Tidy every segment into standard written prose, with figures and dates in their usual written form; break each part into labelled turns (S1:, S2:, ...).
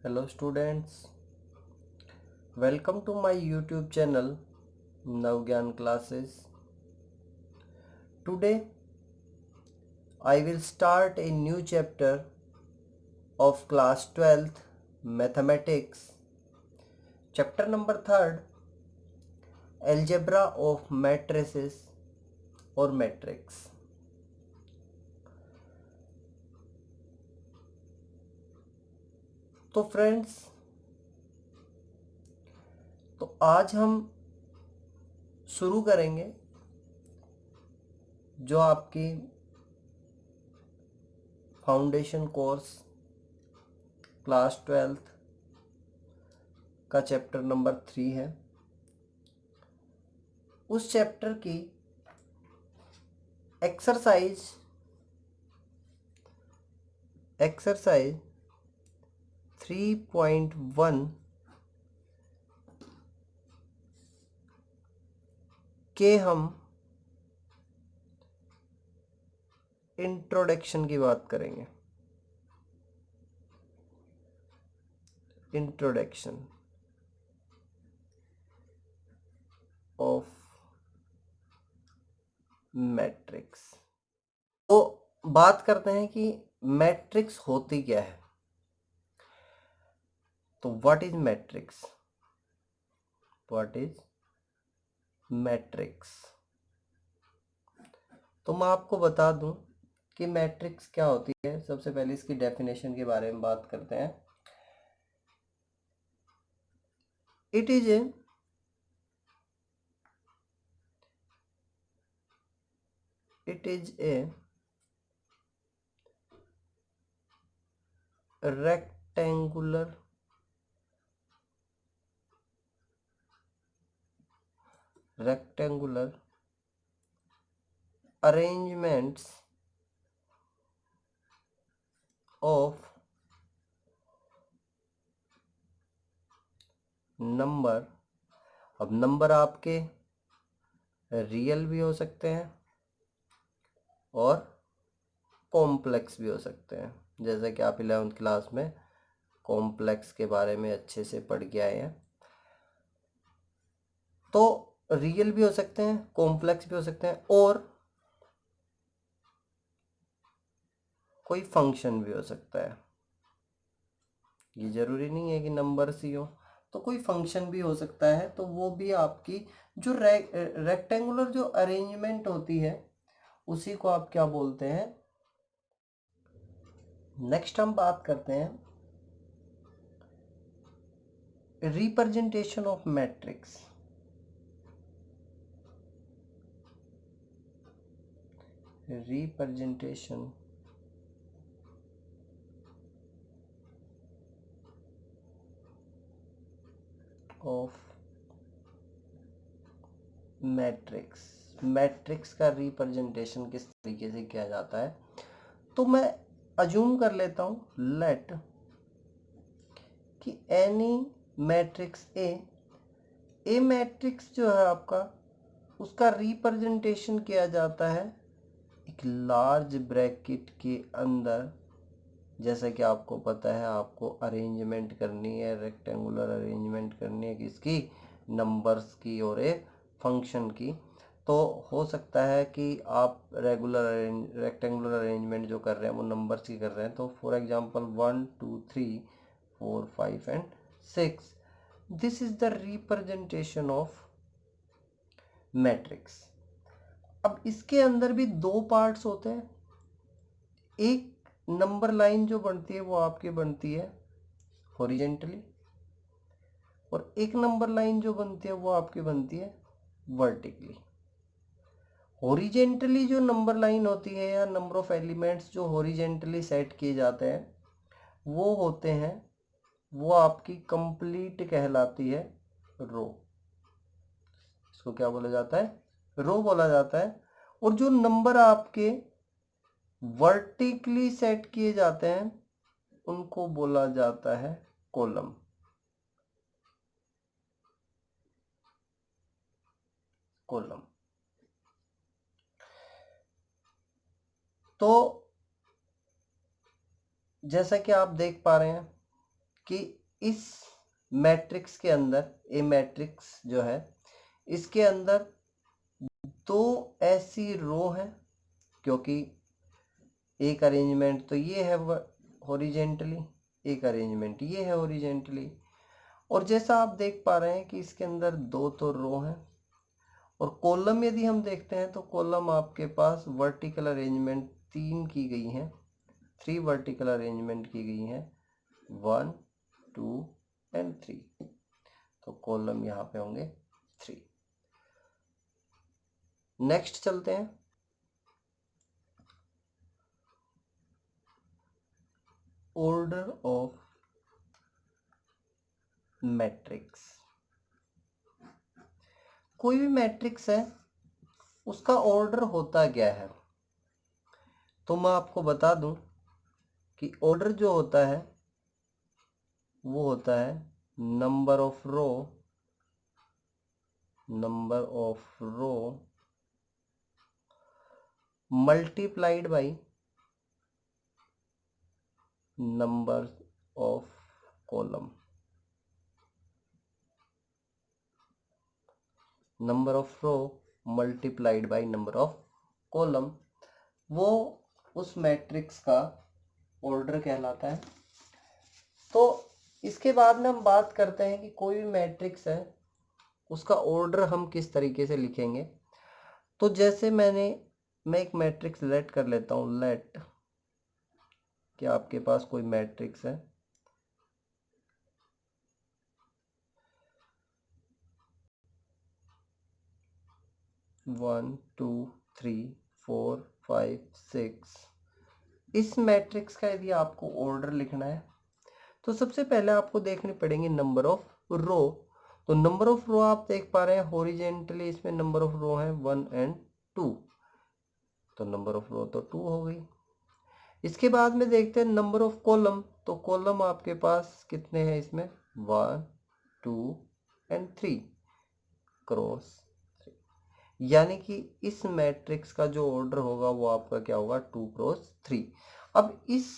S1: Hello students, welcome to my YouTube channel Navgyan Classes. Today I will start a new chapter of class 12th Mathematics, chapter number 3rd, Algebra of Matrices or Matrix. तो friends, तो आज हम शुरू करेंगे जो आपकी foundation course class 12th का chapter number 3 है। उस चैप्टर की एक्सरसाइज 3.1 के हम इंट्रोडक्शन की बात करेंगे। Introduction of matrix. तो बात करते हैं कि मैट्रिक्स होती क्या है। तो व्हाट इज मैट्रिक्स? मैट्रिक्स तो मैं आपको बता दूं कि मैट्रिक्स क्या होती है। सबसे पहले इसकी डेफिनेशन के बारे में बात करते हैं। It is a rectangular arrangements of number. अब नंबर आपके रियल भी हो सकते हैं और कॉम्प्लेक्स भी हो सकते हैं, जैसे कि आप 11th क्लास में कॉम्प्लेक्स के बारे में अच्छे से पढ़ के आए हैं। तो रियल भी हो सकते हैं, कॉम्प्लेक्स भी हो सकते हैं और कोई फंक्शन भी हो सकता है। ये जरूरी नहीं है कि नंबर्स ही हो, तो कोई फंक्शन भी हो सकता है। तो वो भी आपकी जो रेक्टेंगुलर जो अरेंजमेंट होती है उसी को आप क्या बोलते हैं। नेक्स्ट हम बात करते हैं representation of matrix. Representation of matrix. Matrix का रिप्रेजेंटेशन किस तरीके से किया जाता है, तो मैं अज्यूम कर लेता हूं लेट कि एनी मैट्रिक्स ए मैट्रिक्स जो है आपका, उसका रिप्रेजेंटेशन किया जाता है एक लार्ज ब्रैकेट के अंदर। जैसा कि आपको पता है, आपको अरेंजमेंट करनी है, रेक्टेंगुलर अरेंजमेंट करनी है किसकी, नंबर्स की और एक फंक्शन की। तो हो सकता है कि आप रेक्टेंगुलर अरेंजमेंट जो कर रहे हैं वो नंबर्स की कर रहे हैं। तो for example 1 2 3 4 5 and 6, this is the representation of matrix. अब इसके अंदर भी दो पार्ट्स होते हैं। एक नंबर लाइन जो बनती है वो आपकी बनती है हॉरिजेंटली, और एक नंबर लाइन जो बनती है वो आपकी बनती है वर्टिकली। हॉरिजेंटली जो नंबर लाइन होती है या नंबर ऑफ एलिमेंट्स जो हॉरिजेंटली सेट किए जाते हैं वो होते हैं, वो आपकी कंप्लीट कहलाती है रो। इसको क्या बोला जाता है? रो बोला जाता है। और जो नंबर आपके वर्टिकली सेट किए जाते हैं उनको बोला जाता है कॉलम। कॉलम तो जैसा कि आप देख पा रहे हैं कि इस मैट्रिक्स के अंदर, ए मैट्रिक्स जो है इसके अंदर दो ऐसी रो हैं, क्योंकि एक अरेंजमेंट तो ये है हॉरिजेंटली, एक अरेंजमेंट ये है हॉरिजेंटली, और जैसा आप देख पा रहे हैं कि इसके अंदर दो तो रो हैं, और कॉलम यदि हम देखते हैं तो कॉलम आपके पास वर्टिकल अरेंजमेंट 3 की गई हैं, 3 वर्टिकल अरेंजमेंट की गई हैं, 1 2 एंड 3, तो कॉलम यहाँ पे होंगे 3। नेक्स्ट चलते हैं। Order of matrix. कोई भी मैट्रिक्स है उसका ऑर्डर होता क्या है, तो मैं आपको बता दूं कि ऑर्डर जो होता है वो होता है number of row multiplied by number of column. Number of row multiplied by number of column, वो उस मैट्रिक्स का ऑर्डर कहलाता है। तो इसके बाद में हम बात करते हैं कि कोई भी मैट्रिक्स है उसका ऑर्डर हम किस तरीके से लिखेंगे। तो जैसे मैं एक मैट्रिक्स लेट कर लेता हूँ, लेट कि आपके पास कोई मैट्रिक्स है, one two three four five six. इस मैट्रिक्स का यदि आपको ऑर्डर लिखना है तो सबसे पहले आपको देखने पड़ेंगे नंबर ऑफ रो। तो नंबर ऑफ रो आप देख पा रहे हैं हॉरिजेंटली इसमें नंबर ऑफ रो है 1 एंड 2, तो नंबर ऑफ रो तो 2 हो गई। इसके बाद में देखते हैं नंबर ऑफ कॉलम, तो कॉलम आपके पास कितने हैं इसमें, 1 2 एंड 3 क्रॉस 3, यानी कि इस मैट्रिक्स का जो ऑर्डर होगा वो आपका क्या होगा, 2 क्रॉस 3। अब इस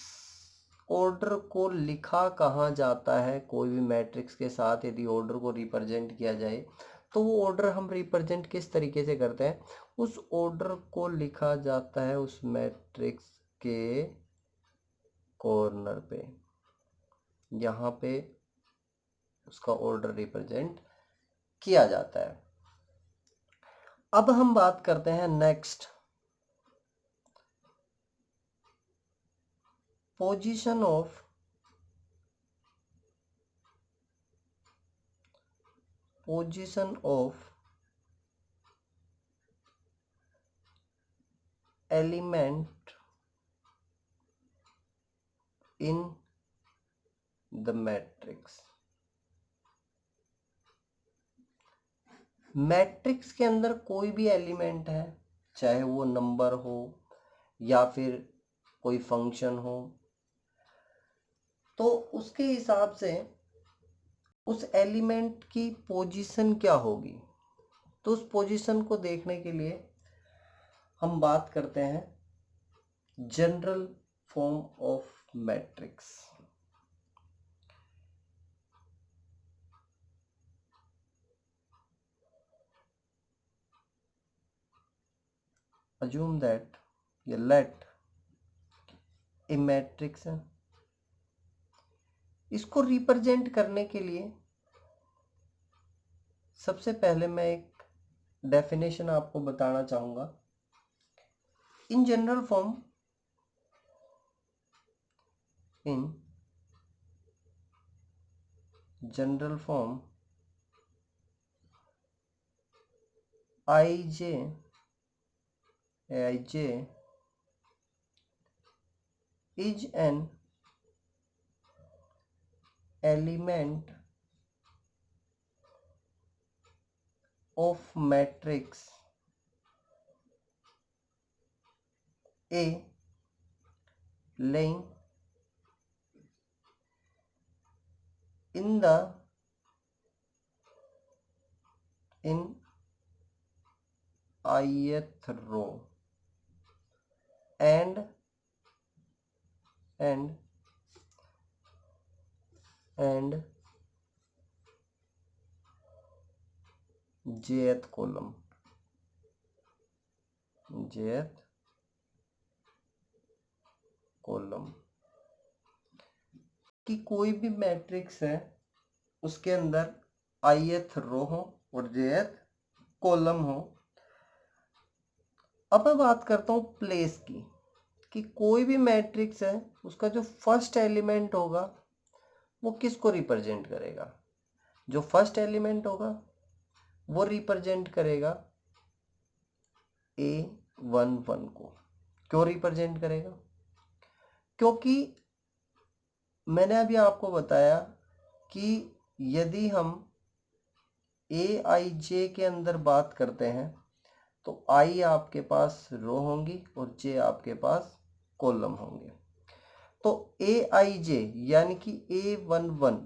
S1: ऑर्डर को लिखा कहाँ जाता है, कोई भी मैट्रिक्स के साथ यदि ऑर्डर को रिप्रेजेंट किया जाए तो वो ऑर्डर हम रिप्रेजेंट किस तरीके से करते हैं, उस ऑर्डर को लिखा जाता है उस मैट्रिक्स के कॉर्नर पे, यहाँ पे उसका ऑर्डर रिप्रेजेंट किया जाता है। अब हम बात करते हैं next, position of element in the matrix. Matrix के अंदर कोई भी एलिमेंट है, चाहे वो नंबर हो या फिर कोई फंक्शन हो, तो उसके हिसाब से उस एलिमेंट की पोजीशन क्या होगी। तो उस पोजीशन को देखने के लिए हम बात करते हैं general form of matrix. Assume that या लेट ए मैट्रिक्स है, इसको रिप्रेजेंट करने के लिए सबसे पहले मैं एक डेफिनेशन आपको बताना चाहूंगा। In general form, in general form Aij is an element of matrix A lying in ith row and and jth column, jth column कि कोई भी मैट्रिक्स है उसके अंदर ith रो हो और jth कॉलम हो। अब मैं बात करता हूं प्लेस की, कि कोई भी मैट्रिक्स है उसका जो फर्स्ट एलिमेंट होगा वो किसको रिप्रेजेंट करेगा। जो फर्स्ट एलिमेंट होगा वो रिप्रेजेंट करेगा A11 को। क्यों रिप्रेजेंट करेगा? क्योंकि मैंने अभी आपको बताया कि यदि हम Aij के अंदर बात करते हैं तो I आपके पास रो होंगी और J आपके पास कॉलम होंगे। तो Aij यानी कि A11,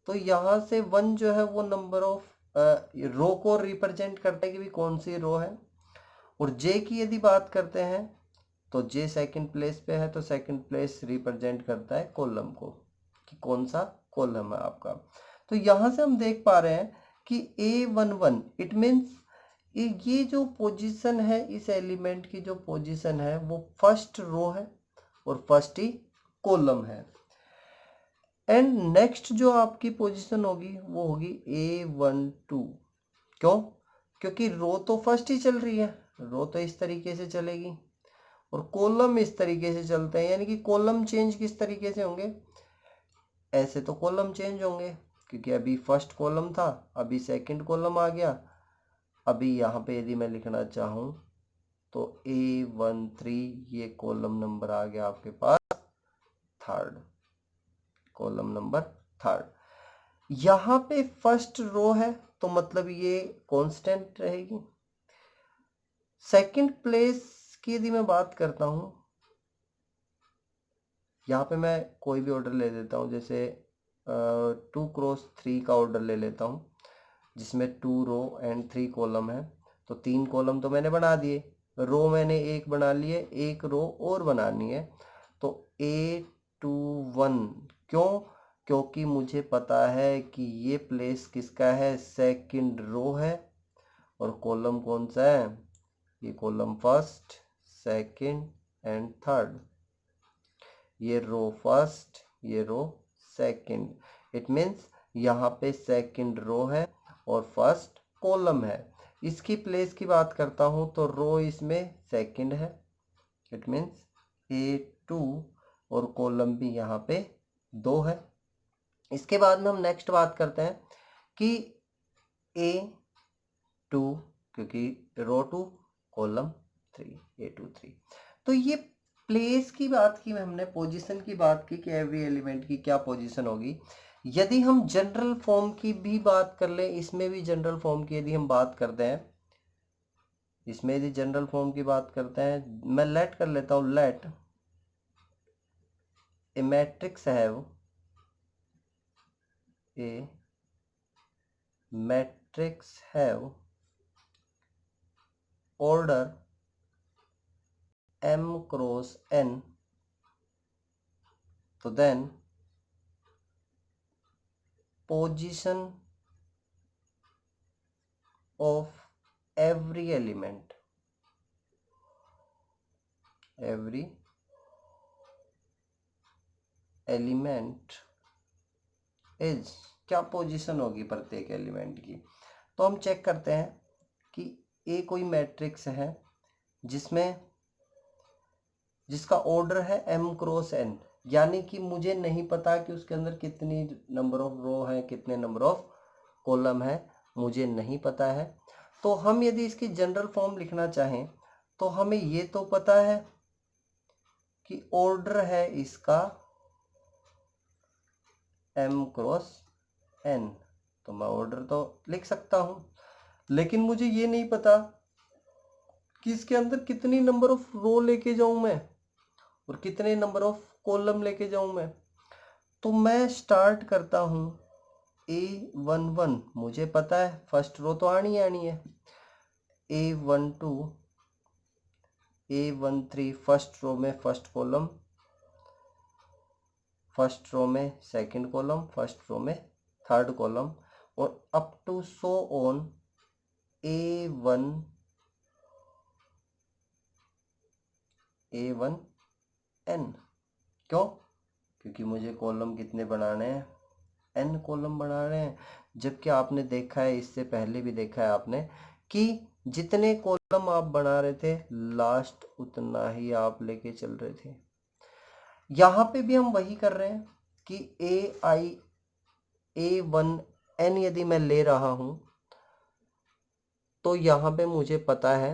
S1: तो यहाँ से 1 जो है वो नंबर ऑफ रो को रिप्रेजेंट करता है कि भी कौन सी रो है। और J की यदि बात करते हैं तो J सेकंड प्लेस पे है, तो सेकंड प्लेस रिप्रेजेंट करता है कॉलम को, कि कौन सा कॉलम है आपका। तो यहाँ से हम देख पा रहे हैं कि A11 इट मीन्स ये जो पोजीशन है, इस एलिमेंट की जो पोजीशन है वो फर्स्ट रो है और फर्स्ट ही कॉलम है। एंड नेक्स्ट जो आपकी पोजीशन होगी वो होगी A12। क्यों? क्योंकि रो तो फर्स्ट ही चल रही है, रो तो इस तरीके से चलेगी और कॉलम इस तरीके से चलते हैं। यानी कि कॉलम चेंज किस तरीके से होंगे? ऐसे तो कॉलम चेंज होंगे, क्योंकि अभी फर्स्ट कॉलम था, अभी सेकंड कॉलम आ गया। अभी यहाँ पे यदि मैं लिखना चाहूँ तो A13 ये कॉलम नंबर आ गया आपके पास थर्ड, कॉलम नंबर थर्ड। यहाँ पे फर्स्ट रो है तो मतलब ये कांस्टेंट रहेगी। सेकंड प्लेस की यदि मैं बात करता हूँ, यहाँ पे मैं कोई भी ऑर्डर ले लेता हूँ, जैसे 2x3 का ऑर्डर ले लेता हूँ जिसमें 2 रो एंड 3 कॉलम है। तो 3 कॉलम तो मैंने बना दिए, रो मैंने एक बना लिए, एक रो और बनानी है। तो A21 क्यों? क्योंकि मुझे पता है कि ये प्लेस किसका है, सेकंड रो है। और कॉलम कौन सा है? ये column first, second and third. ये रो फर्स्ट, ये रो सेकंड। इट मीन्स यहाँ पे सेकंड रो है और फर्स्ट कॉलम है। इसकी प्लेस की बात करता हूँ तो रो इसमें सेकंड है, इट मीन्स A2 और कॉलम भी यहाँ पे 2 है। इसके बाद में हम नेक्स्ट बात करते हैं कि A2, क्योंकि रो 2 कॉलम 3, A23। तो ये प्लेस की बात की, हमने पोजीशन की बात की कि एवरी एलिमेंट की क्या पोजीशन होगी। यदि हम जनरल फॉर्म की भी बात कर ले, इसमें भी जनरल फॉर्म की यदि हम बात करते हैं, इसमें यदि जनरल फॉर्म की बात करते हैं, मैं लेट कर लेता हूं, let a matrix have a matrix have order m cross n, तो then position of every element is, क्या पोजीशन होगी प्रत्येक एलिमेंट की। तो हम चेक करते हैं कि ए कोई मैट्रिक्स है जिसका ऑर्डर है m क्रॉस n, यानी कि मुझे नहीं पता कि उसके अंदर कितनी नंबर ऑफ रो है, कितने नंबर ऑफ कॉलम है, मुझे नहीं पता है। तो हम यदि इसकी जनरल फॉर्म लिखना चाहें तो हमें ये तो पता है कि ऑर्डर है इसका m क्रॉस n, तो मैं ऑर्डर तो लिख सकता हूं, लेकिन मुझे ये नहीं पता कि इसके अंदर कितनी नंबर ऑफ रो लेके जाऊं मैं और कितने नंबर ऑफ कॉलम लेके जाऊं मैं। तो मैं स्टार्ट करता हूं A11, मुझे पता है फर्स्ट रो तो आनी है। A12, A13 फर्स्ट रो में फर्स्ट कॉलम, फर्स्ट रो में सेकंड कॉलम, फर्स्ट रो में थर्ड कॉलम, और up to so on A1 N। क्यों? क्योंकि मुझे कॉलम कितने बनाने हैं, N कॉलम बना रहे हैं। जबकि आपने देखा है, इससे पहले भी देखा है आपने, कि जितने कॉलम आप बना रहे थे लास्ट उतना ही आप लेके चल रहे थे। यहाँ पे भी हम वही कर रहे हैं कि A1N यदि मैं ले रहा हूँ तो यहाँ पे मुझे पता है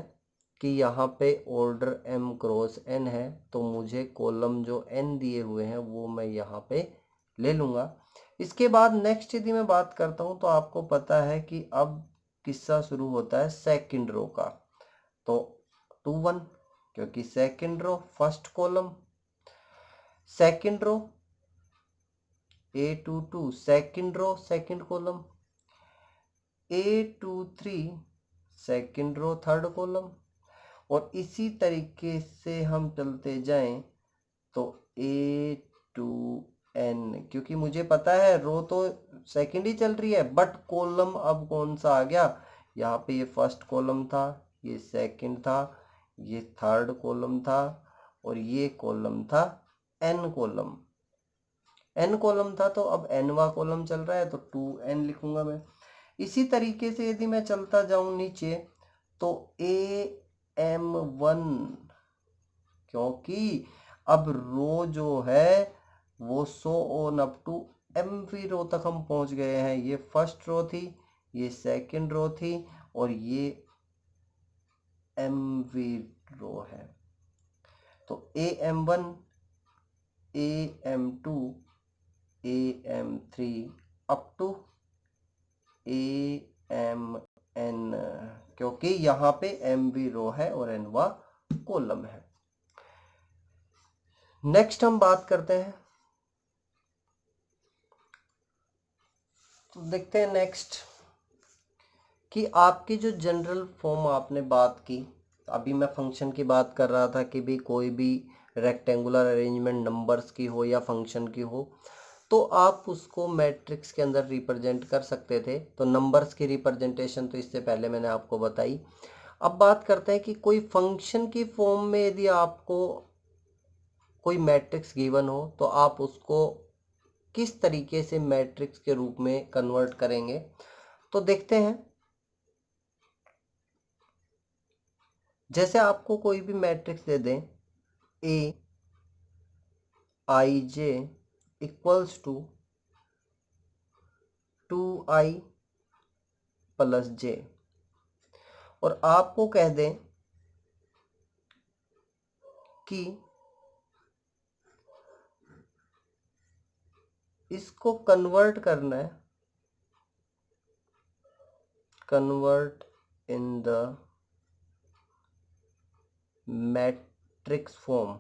S1: कि यहाँ पे ऑर्डर M क्रॉस N है, तो मुझे कॉलम जो N दिए हुए हैं वो मैं यहाँ पे ले लूँगा। इसके बाद नेक्स्ट यदि मैं बात करता हूँ तो आपको पता है कि अब किस्सा शुरू होता है सेकंड रो का। तो 2 1, क्योंकि second row first column, second row A2 2 second row second column, A2 3 second row third column, और इसी तरीके से हम चलते जाएं तो A2N, क्योंकि मुझे पता है रो तो सेकंड ही चल रही है बट कॉलम अब कौन सा आ गया, यहाँ पे ये फर्स्ट कॉलम था, ये सेकंड था, ये थर्ड कॉलम था, और ये कॉलम था N कॉलम। N कॉलम था तो अब Nवा कॉलम चल रहा है तो 2N लिखूंगा मैं। इसी तरीके से यदि मैं चलता जाऊं नीचे तो AM1, क्योंकि अब रो जो है वो so on up to MV row तक हम पहुंच गए हैं। ये फर्स्ट रो थी, ये सेकंड रो थी, और ये MV रो है। तो AM1 AM2 AM3 up to AMN, क्योंकि यहाँ पे MV रो है और Nवा कॉलम है। नेक्स्ट हम बात करते हैं, तो देखते हैं नेक्स्ट कि आपकी जो जनरल फॉर्म आपने बात की, अभी मैं फंक्शन की बात कर रहा था कि भी कोई भी रेक्टेंगुलर अरेंजमेंट नंबर्स की हो या फंक्शन की हो तो आप उसको मैट्रिक्स के अंदर रिप्रेजेंट कर सकते थे। तो नंबर्स की रिप्रेजेंटेशन तो इससे पहले मैंने आपको बताई। अब बात करते हैं कि कोई फंक्शन की फॉर्म में यदि आपको कोई मैट्रिक्स गिवन हो तो आप उसको किस तरीके से मैट्रिक्स के रूप में कन्वर्ट करेंगे। तो देखते हैं, जैसे आपको कोई भी मैट्रिक्स दे दें Aij equals to 2i plus j, और आपको कह दें कि इसको कन्वर्ट करना है, convert in the matrix form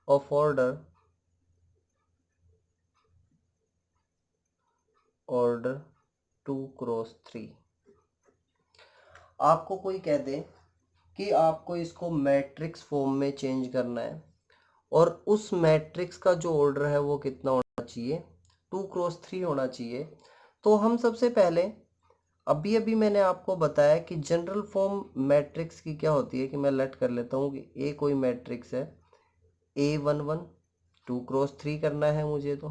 S1: of order 2 cross 3। आपको कोई कह दे कि आपको इसको मैट्रिक्स फॉर्म में चेंज करना है और उस मैट्रिक्स का जो ऑर्डर है वो कितना होना चाहिए, 2 क्रॉस 3 होना चाहिए। तो हम सबसे पहले अभी मैंने आपको बताया कि जनरल फॉर्म मैट्रिक्स की क्या होती है, कि मैं लेट कर लेता हूँ कि ए कोई मैट्रिक्स है A11, 2 क्रॉस 3 करना है मुझे, तो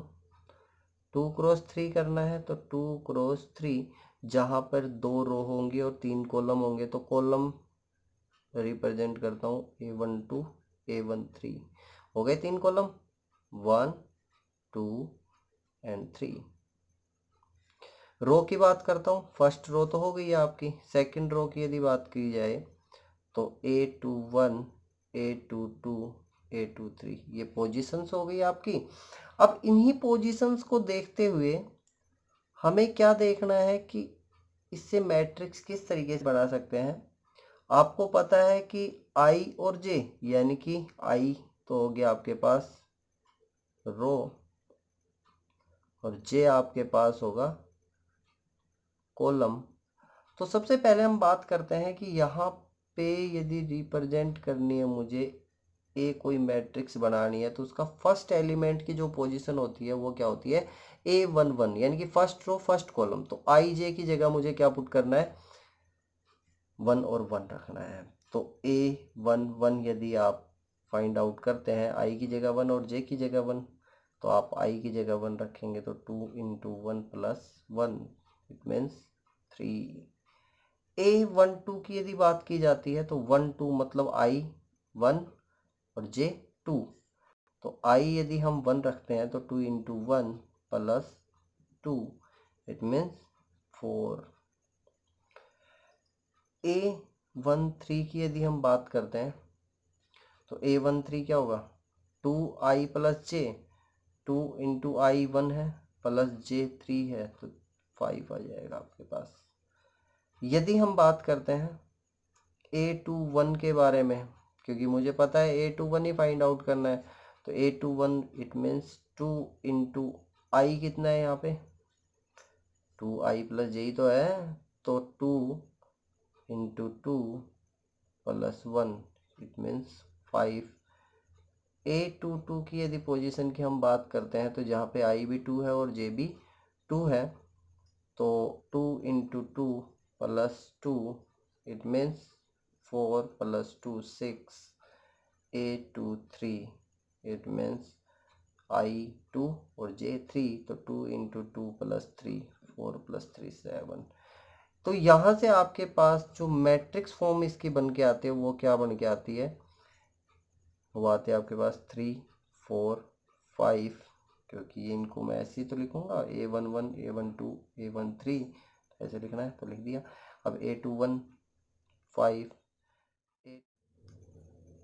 S1: 2 क्रॉस 3 करना है तो 2 क्रॉस 3, जहाँ पर 2 रो होंगी और 3 कॉलम होंगे तो कॉलम रिप्रेजेंट करता हूँ A12 A13, हो गए 3 कॉलम 1 2 एंड 3। रो की बात करता हूँ, फर्स्ट रो तो हो गई है आपकी। सेकंड रो की यदि बात की जाए तो A21 A22 A23, ये पोजीशंस हो गई आपकी। अब इन्हीं पोजीशंस को देखते हुए हमें क्या देखना है कि इससे मैट्रिक्स किस तरीके से बना सकते हैं। आपको पता है कि I और J, यानी कि I तो हो गया आपके पास रो और J आपके पास होगा कॉलम। तो सबसे पहले हम बात करते हैं कि यहाँ पे यदि रिप्रेजेंट करनी है मुझे ए कोई मैट्रिक्स बनानी है तो उसका फर्स्ट एलिमेंट की जो पोजीशन होती है वो क्या होती है, A11, यानी कि फर्स्ट रो फर्स्ट कॉलम। तो आई जे की जगह मुझे क्या पुट करना है, 1 और 1 रखना है। तो A11 यदि आप फाइंड आउट करते हैं, आई की जगह 1 और जे की जगह 1, तो आप आई की जगह 1 रखेंगे तो 2 into 1 plus 1, it means 3। A12 की यदि बात की जाती है तो 1 2 मतलब आई 1 और जे 2। तो आई यदि हम 1 रखते हैं तो 2 into 1 plus 2, it means 4। A13 की यदि हम बात करते हैं तो A13 क्या होगा, 2i प्लस जे, 2 इंटू आई 1 है प्लस जे 3 है तो 5 आ जाएगा आपके पास। यदि हम बात करते हैं A21 के बारे में, क्योंकि मुझे पता है A21 ही फाइंड आउट करना है, तो A21 इट मीन्स 2 इंटू आई कितना है यहाँ पे, 2i प्लस जे ही तो है, तो 2 into 2 plus 1, it means 5। A22 की यदि पोजीशन की हम बात करते हैं तो जहाँ पे आई भी 2 है और जे भी 2 है, तो 2 into 2 plus 2, it means 4 plus 2 6। A23 it means I2 और J3, तो 2 इंटू 2 प्लस 3, 4 प्लस 3 7। तो यहाँ से आपके पास जो मैट्रिक्स फॉर्म इसकी बन के आती है वो क्या बन के आती है, वो आते हैं आपके पास 3 4 5, क्योंकि इनको मैं ऐसे ही तो लिखूंगा, A11 A12 A13 ऐसे लिखना है तो लिख दिया। अब A21 5।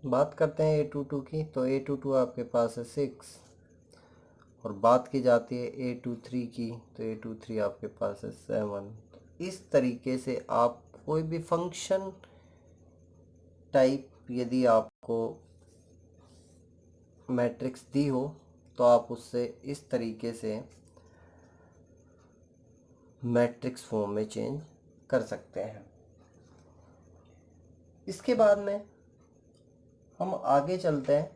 S1: बात करते हैं A22 की, तो A22 आपके पास है 6, और बात की जाती है A23 की तो A23 आपके पास है 7। इस तरीके से आप कोई भी फंक्शन टाइप यदि आपको मैट्रिक्स दी हो तो आप उससे इस तरीके से मैट्रिक्स फॉर्म में चेंज कर सकते हैं। इसके बाद में हम आगे चलते हैं,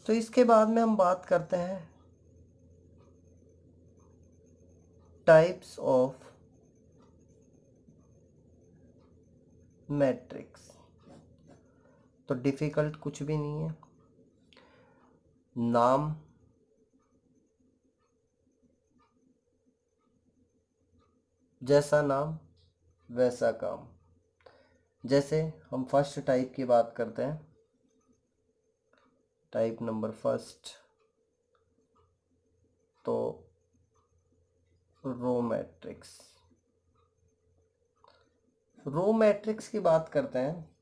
S1: तो इसके बाद में हम बात करते हैं टाइप्स ऑफ मैट्रिक्स। तो डिफिकल्ट कुछ भी नहीं है, नाम जैसा नाम वैसा काम। जैसे हम फर्स्ट टाइप की बात करते हैं, टाइप नंबर फर्स्ट, तो रो मैट्रिक्स। रो मैट्रिक्स की बात करते हैं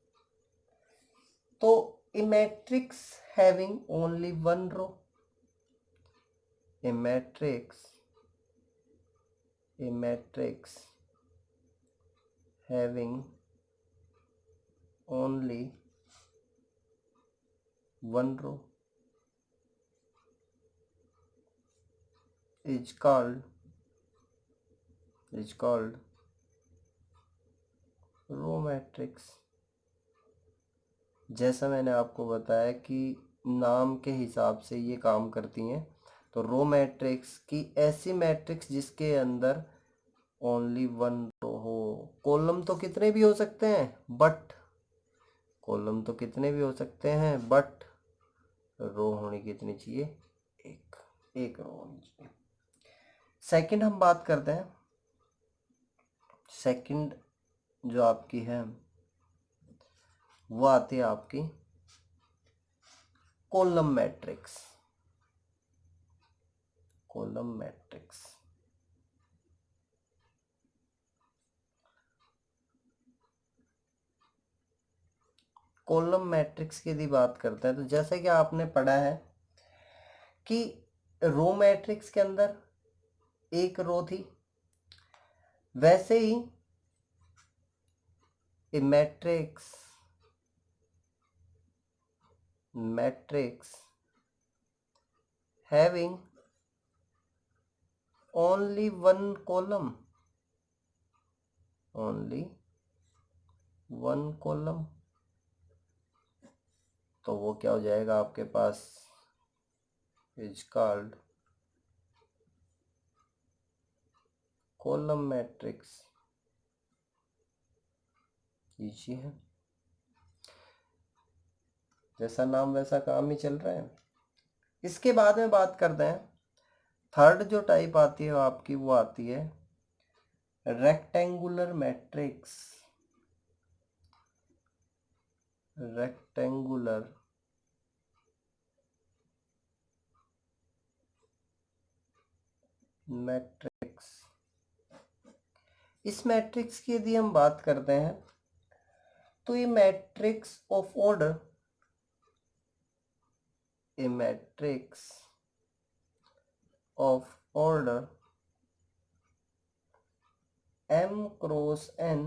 S1: तो a matrix having only one row, a matrix having only one row is called row matrix. जैसा मैंने आपको बताया कि नाम के हिसाब से ये काम करती हैं, तो रो मैट्रिक्स की ऐसी मैट्रिक्स जिसके अंदर ओनली वन रो हो। कॉलम तो कितने भी हो सकते हैं बट रो होनी कितनी चाहिए, एक रो होनी चाहिए। सेकंड हम बात करते हैं, सेकंड जो आपकी है वो आती है आपकी कॉलम मैट्रिक्स। कॉलम मैट्रिक्स की यदि बात करते हैं तो जैसे कि आपने पढ़ा है कि रो मैट्रिक्स के अंदर एक रो थी, वैसे ही a matrix having only one column 1 column, तो वो क्या हो जाएगा आपके पास, is called column matrix. Easy है, जैसा नाम वैसा काम ही चल रहा है। इसके बाद में बात करते हैं, थर्ड जो टाइप आती है आपकी, वो आती है रेक्टेंगुलर मैट्रिक्स। Rectangular matrix. इस मैट्रिक्स की यदि हम बात करते हैं तो ये matrix of order, A matrix of order m cross n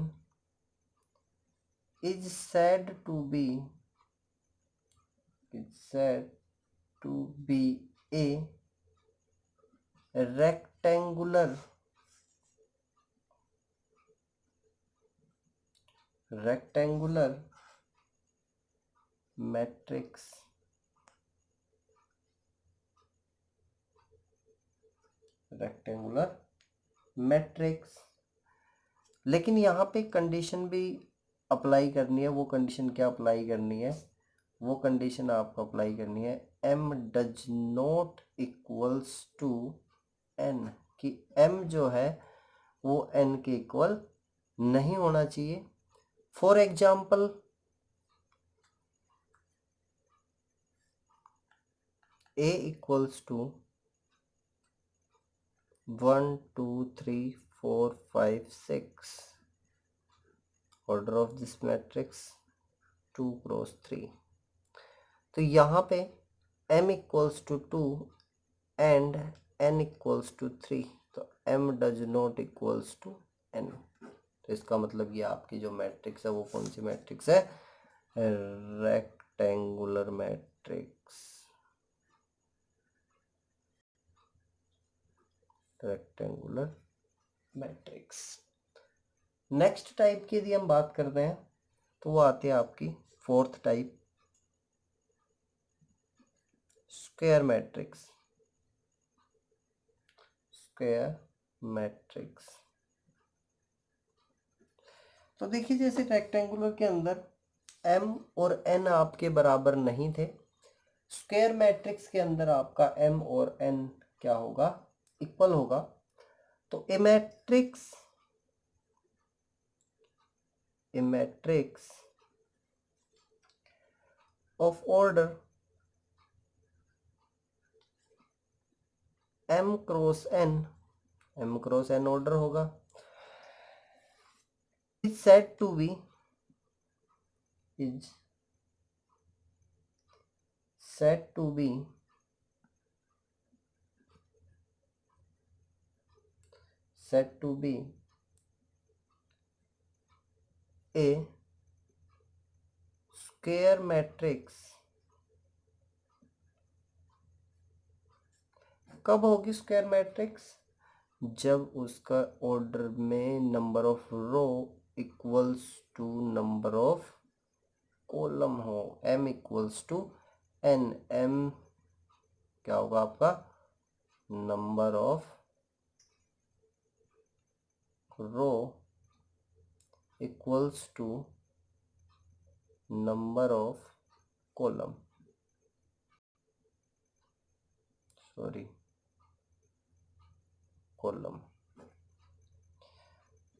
S1: is said to be a rectangular matrix। Rectangular matrix. लेकिन यहाँ पे कंडीशन भी अप्लाई करनी है। वो कंडीशन क्या अप्लाई करनी है, वो कंडीशन आपको अप्लाई करनी है m does not equals to n, कि m जो है वो n के इक्वल नहीं होना चाहिए। For example a equals to 1 2 3 4 5 6, order of this matrix 2 cross 3। तो यहाँ पे m equals to 2 and n equals to 3, तो m does not equals to n। तो इसका मतलब ये आपकी जो मैट्रिक्स है वो कौन सी मैट्रिक्स है, rectangular matrix. Rectangular matrix. Next type की यदि हम बात करते हैं तो वो आती है आपकी fourth type, square matrix. Square matrix. तो देखिए, जैसे रेक्टेंगुलर के अंदर m और n आपके बराबर नहीं थे, स्क्वायर मैट्रिक्स के अंदर आपका m और n क्या होगा, इक्वल होगा। तो a matrix of order m cross n order होगा, is said to be a square matrix. कब होगी स्क्वायर मैट्रिक्स, जब उसका ऑर्डर में number of row equals to number of column हो, m equals to n। m क्या होगा आपका, number of row equals to number of column, column.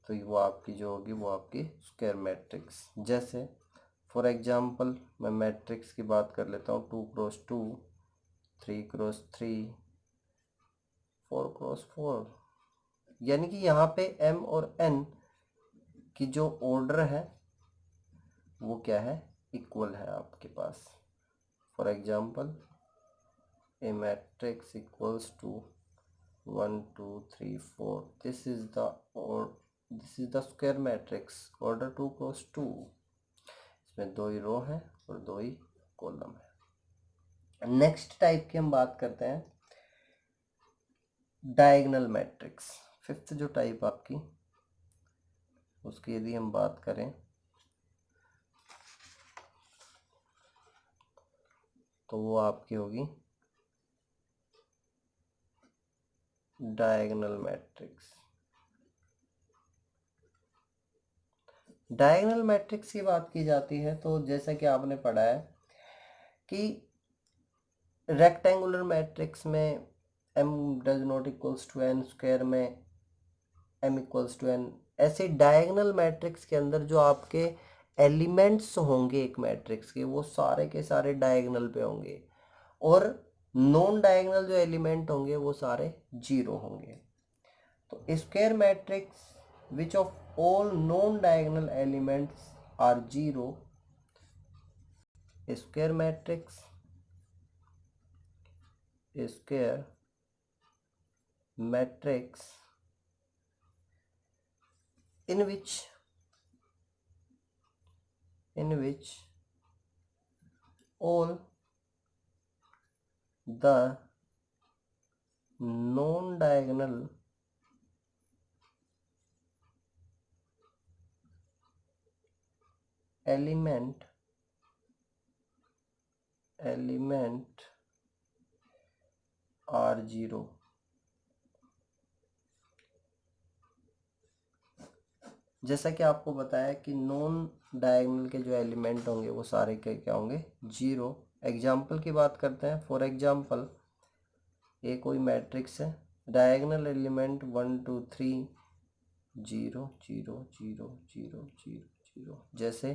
S1: तो वो आपकी जो होगी वो आपकी स्क्वायर मैट्रिक्स। जैसे फॉर एग्जांपल मैं मैट्रिक्स की बात कर लेता हूँ, 2 क्रॉस 2, 3 क्रॉस 3, 4 क्रॉस 4। यानी कि यहाँ पे m और n की जो ऑर्डर है वो क्या है, इक्वल है आपके पास। For example a matrix equals to 1 2 3 4, this is the square matrix order 2 cross 2। इसमें 2 ही रो है और 2 ही कॉलम है। नेक्स्ट टाइप की हम बात करते हैं डायगोनल मैट्रिक्स। फिफ्थ जो टाइप आपकी, उसकी यदि हम बात करें तो वो आपकी होगी डायगोनल मैट्रिक्स। डायगोनल मैट्रिक्स की बात की जाती है तो जैसा कि आपने पढ़ा है कि रेक्टेंगुलर मैट्रिक्स में m does not equals to n square में m इक्वल्स टू n, ऐसे डायगोनल मैट्रिक्स के अंदर जो आपके एलिमेंट्स होंगे एक मैट्रिक्स के वो सारे के सारे डायगोनल पे होंगे और नॉन डायगोनल जो एलिमेंट होंगे वो सारे जीरो होंगे। तो square matrix which of all non-diagonal elements are zero, square matrix in which all the non-diagonal element are zero। जैसा कि आपको बताया कि नॉन डायगोनल के जो एलिमेंट होंगे वो सारे के क्या होंगे जीरो। एग्जाम्पल की बात करते हैं। फॉर एग्जाम्पल ये कोई मैट्रिक्स है, डायगोनल एलिमेंट 1 2 3 0 0 0 0 0 0। जैसे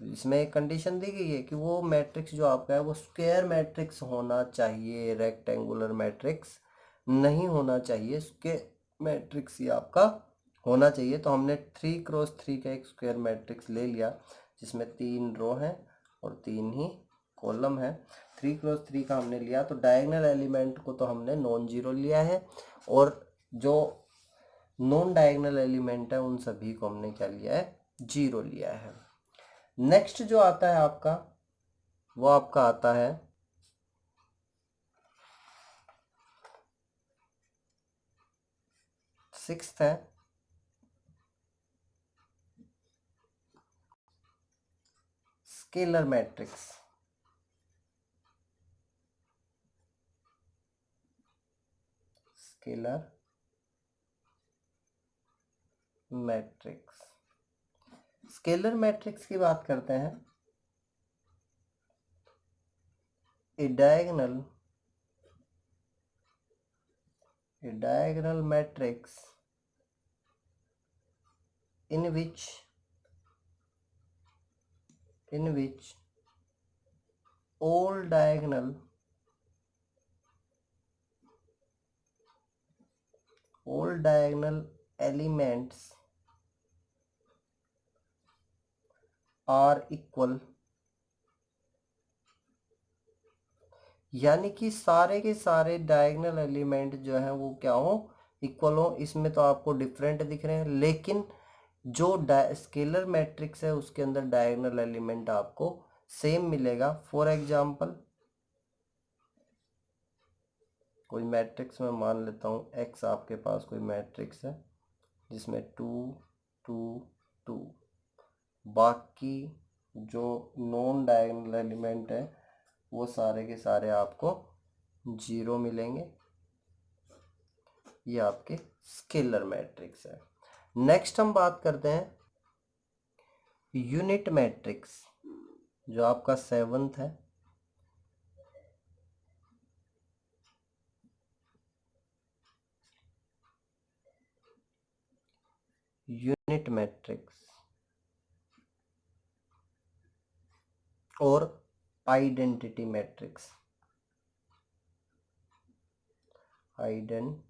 S1: इसमें एक कंडीशन दी गई है कि वो मैट्रिक्स जो आपका है वो स्क्वायर मैट्रिक्स होना चाहिए, रेक्टेंगुलर मैट्रिक्स नहीं होना चाहिए, स्क्वायर मैट्रिक्स ही आपका होना चाहिए। तो हमने 3x3 का एक स्क्वायर मैट्रिक्स ले लिया जिसमें 3 रो हैं और 3 ही कॉलम है। 3x3 का हमने लिया तो डायगोनल एलिमेंट को तो हमने नॉन जीरो लिया है और जो नॉन डायगोनल एलिमेंट है उन सभी को हमने क्या लिया है, जीरो लिया है। नेक्स्ट जो आता है आपका वो आपका आता है सिक्स्थ है scalar matrix. Scalar matrix, scalar matrix की बात करते हैं। ए diagonal matrix in which all diagonal elements are equal, यानी कि सारे के सारे डायगोनल एलिमेंट जो हैं वो क्या हो, इक्वल हो। इसमें तो आपको डिफरेंट दिख रहे हैं लेकिन जो स्केलर मैट्रिक्स है उसके अंदर डायगोनल एलिमेंट आपको सेम मिलेगा। फॉर एग्जांपल कोई मैट्रिक्स मैं मान लेता हूँ एक्स, आपके पास कोई मैट्रिक्स है जिसमें 2 2 2, बाकी जो नॉन डायगोनल एलिमेंट है वो सारे के सारे आपको जीरो मिलेंगे। ये आपके स्केलर मैट्रिक्स है। नेक्स्ट हम बात करते हैं यूनिट मैट्रिक्स जो आपका 7th है। यूनिट मैट्रिक्स और identity matrix. Identity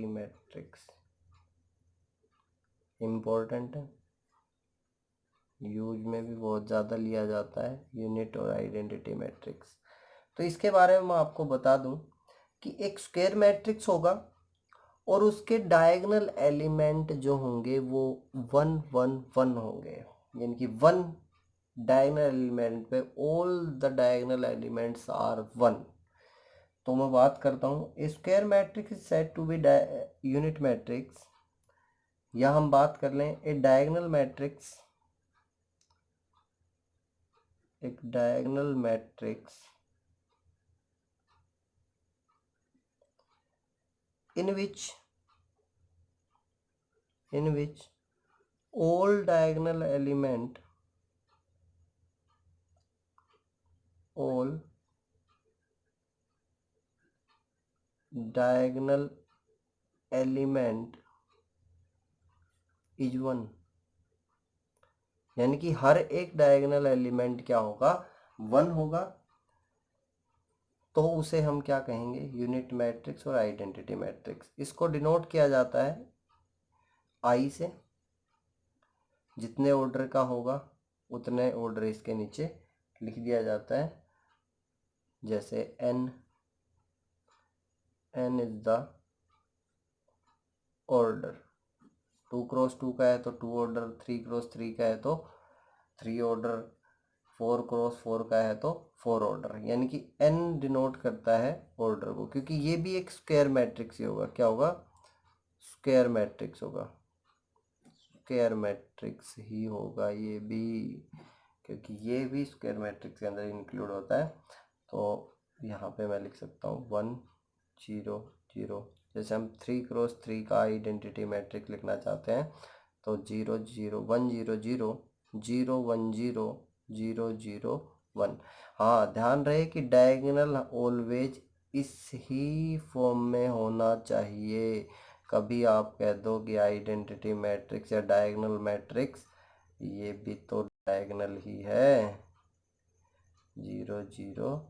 S1: matrix important है, यूज में भी बहुत ज़्यादा लिया जाता है यूनिट और आइडेंटिटी मैट्रिक्स। तो इसके बारे में मैं आपको बता दूं कि एक स्क्वायर मैट्रिक्स होगा और उसके डायगोनल एलिमेंट जो होंगे वो 1 1 1 होंगे, यानी कि 1 डायगोनल एलिमेंट पे all the diagonal elements are 1। तो मैं बात करता हूँ square matrix is said to be unit matrix, या हम बात कर लें ए डायगोनल मैट्रिक्स एक diagonal matrix in which all diagonal element is one, यानी कि हर एक डायगोनल एलिमेंट क्या होगा, वन होगा। तो उसे हम क्या कहेंगे, यूनिट मैट्रिक्स और आइडेंटिटी मैट्रिक्स। इसको डिनोट किया जाता है आई से। जितने ऑर्डर का होगा उतने ऑर्डर इसके नीचे लिख दिया जाता है। जैसे n is the order, 2x2 का है तो 2 ऑर्डर, 3x3 का है तो 3 ऑर्डर, 4x4 का है तो 4 ऑर्डर। यानी कि n डिनोट करता है ऑर्डर को, क्योंकि ये भी एक स्क्वायर मैट्रिक्स ही होगा। क्या होगा, स्क्वायर मैट्रिक्स होगा, स्क्वायर मैट्रिक्स ही होगा ये भी, क्योंकि ये भी स्क्वायर मैट्रिक्स के अंदर इंक्लूड होता है। तो यहाँ पे मैं लिख सकता हूँ 1 0 0। जैसे हम 3x3 का आइडेंटिटी मैट्रिक्स लिखना चाहते हैं तो 0 0 1 0 0 0 1 0 0 0 1। हाँ, ध्यान रहे कि डायगोनल ऑलवेज इस ही फॉर्म में होना चाहिए। कभी आप कह दो कि आइडेंटिटी मैट्रिक्स या डायगोनल मैट्रिक्स, ये भी तो डायगोनल ही है, 0 0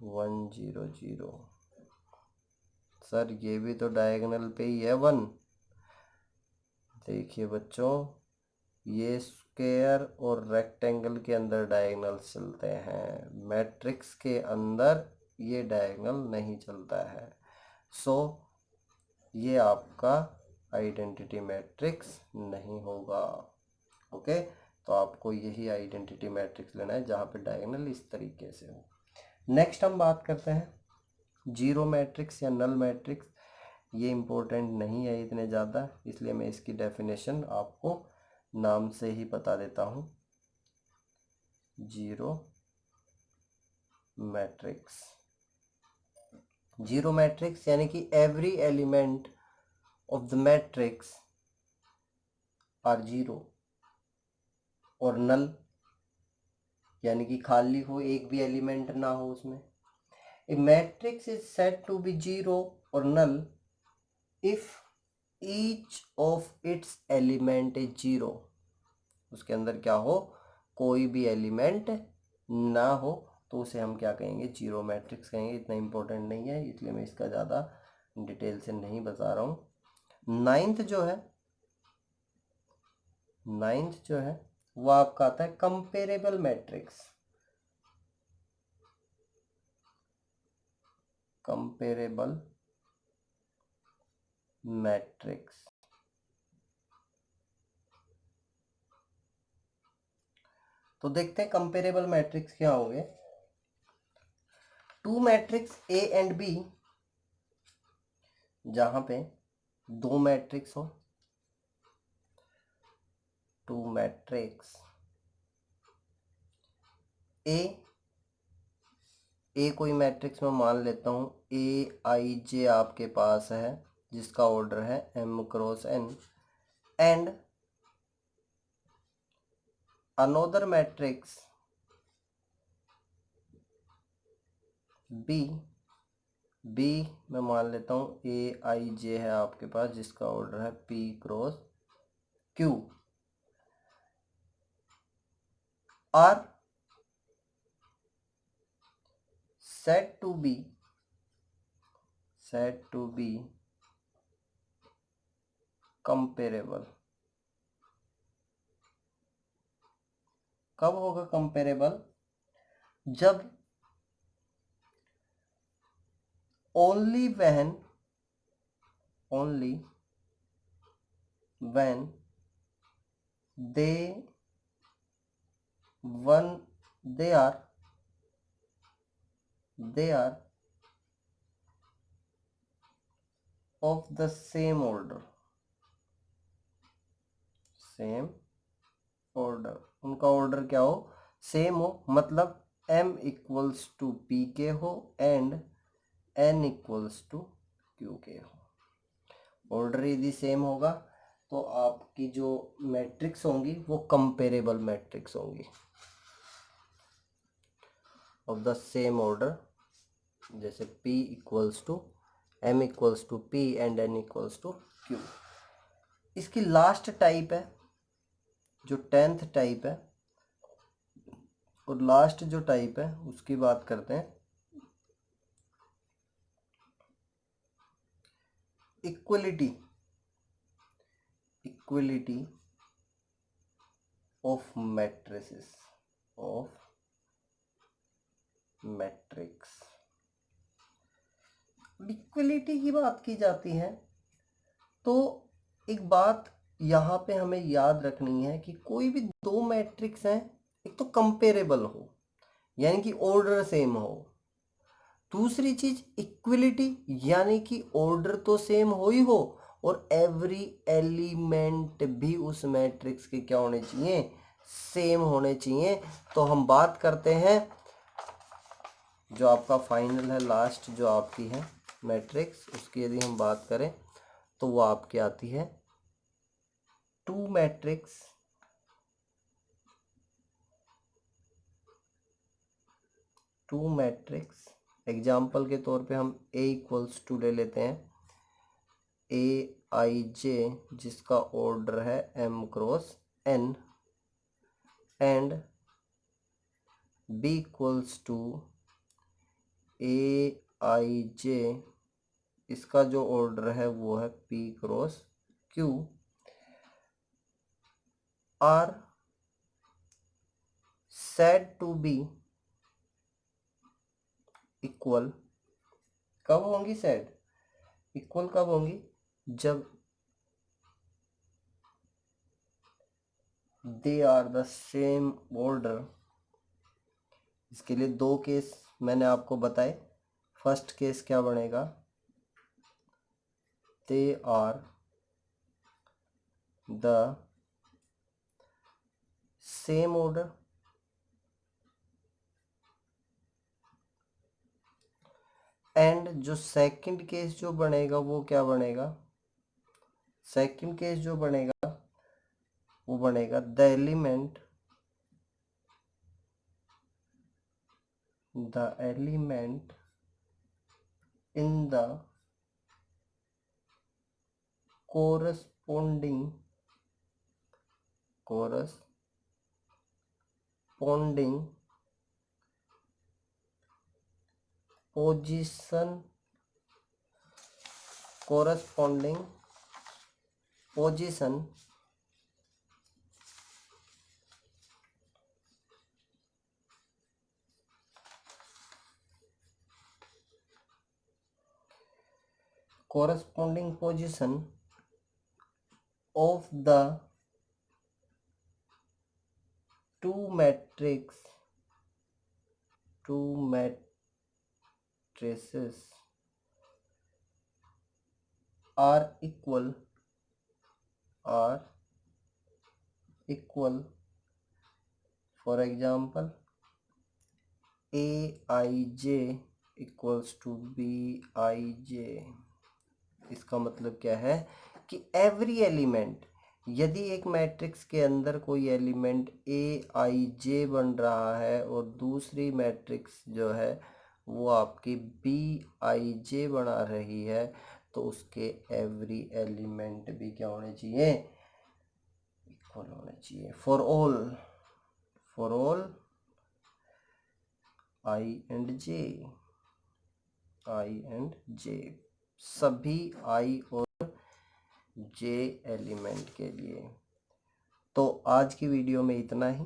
S1: 1 0 0। सर ये भी तो डायगोनल पे ही है 1। देखिए बच्चों, ये स्क्वायर और रेक्टेंगल के अंदर डायगोनल चलते हैं, मैट्रिक्स के अंदर ये डायगोनल नहीं चलता है। सो ये आपका आइडेंटिटी मैट्रिक्स नहीं होगा। ओके, तो आपको यही आइडेंटिटी मैट्रिक्स लेना है जहाँ पे डायगोनल इस तरीके से हो। नेक्स्ट हम बात करते हैं जीरो मैट्रिक्स या नल मैट्रिक्स। ये इम्पोर्टेंट नहीं है इतने ज़्यादा, इसलिए मैं इसकी डेफिनेशन आपको नाम से ही बता देता हूँ। जीरो मैट्रिक्स, जीरो मैट्रिक्स यानी कि every element of the matrix are zero. और नल यानी कि खाली हो, एक भी एलिमेंट ना हो उसमें। A matrix is said to be zero और null if each of its element is zero. उसके अंदर क्या हो, कोई भी एलिमेंट ना हो तो उसे हम क्या कहेंगे, जीरो मैट्रिक्स कहेंगे। इतना इम्पोर्टेंट नहीं है इसलिए मैं इसका ज़्यादा डिटेल से नहीं बता रहा हूँ। नाइन्थ जो है वो आपका आता है कंपेरेबल मैट्रिक्स। कंपेरेबल मैट्रिक्स, तो देखते हैं कंपेरेबल मैट्रिक्स क्या होंगे। Two matrix A and B, जहां पे दो मैट्रिक्स हो, टू मैट्रिक्स ए कोई मैट्रिक्स में मान लेता हूँ ए आई जे आपके पास है, जिसका ऑर्डर है m×n, and another matrix B मैं मान लेता हूँ ए आई जे है आपके पास, जिसका ऑर्डर है p×q, are said to be comparable। कब होगा कंपेरेबल, जब only when they are of the same order। उनका ऑर्डर क्या हो, सेम हो, मतलब m इक्वल्स टू पी के हो and n equals to Q के हो। ऑर्डर यदि सेम होगा तो आपकी जो मैट्रिक्स होंगी वो कंपेरेबल मैट्रिक्स होंगी ऑफ द सेम ऑर्डर, जैसे p equals to m equals to p and n equals to q। इसकी लास्ट टाइप है जो 10th टाइप है, और लास्ट जो टाइप है उसकी बात करते हैं। Equality of matrices of matrix. Equality की बात की जाती है तो एक बात यहाँ पे हमें याद रखनी है कि कोई भी दो मैट्रिक्स हैं, एक तो कंपेरेबल हो यानी कि ऑर्डर सेम हो, दूसरी चीज इक्विलिटी यानी कि ऑर्डर तो सेम हो ही हो और एवरी एलिमेंट भी उस मैट्रिक्स के क्या होने चाहिए, सेम होने चाहिए। तो हम बात करते हैं जो आपका फाइनल है, लास्ट जो आपकी है मैट्रिक्स, उसकी यदि हम बात करें तो वो आपकी आती है टू मैट्रिक्स। एग्जाम्पल के तौर पे हम A इक्वल्स टू ले लेते हैं AIJ, जिसका ऑर्डर है m cross n, and B equals to AIJ, इसका जो ऑर्डर है वो है P cross Q, are said to be equal. कब होंगी सेड, इक्वल कब होंगी, जब they are the same order. इसके लिए दो केस मैंने आपको बताए। फर्स्ट केस क्या बनेगा, they are the same order, and जो सेकंड केस जो बनेगा वो क्या बनेगा, सेकंड केस जो बनेगा वो बनेगा the element in the corresponding position of the two matrices are equal for example AIJ equals to BIJ। इसका मतलब क्या है कि एवरी एलिमेंट, यदि एक मैट्रिक्स के अंदर कोई एलिमेंट AIJ बन रहा है और दूसरी मैट्रिक्स जो है वो आपकी BIJ बना रही है, तो उसके एवरी एलिमेंट भी क्या होने चाहिए, इक्वल होने चाहिए। For all I and J, सभी I और J एलिमेंट के लिए। तो आज की वीडियो में इतना ही।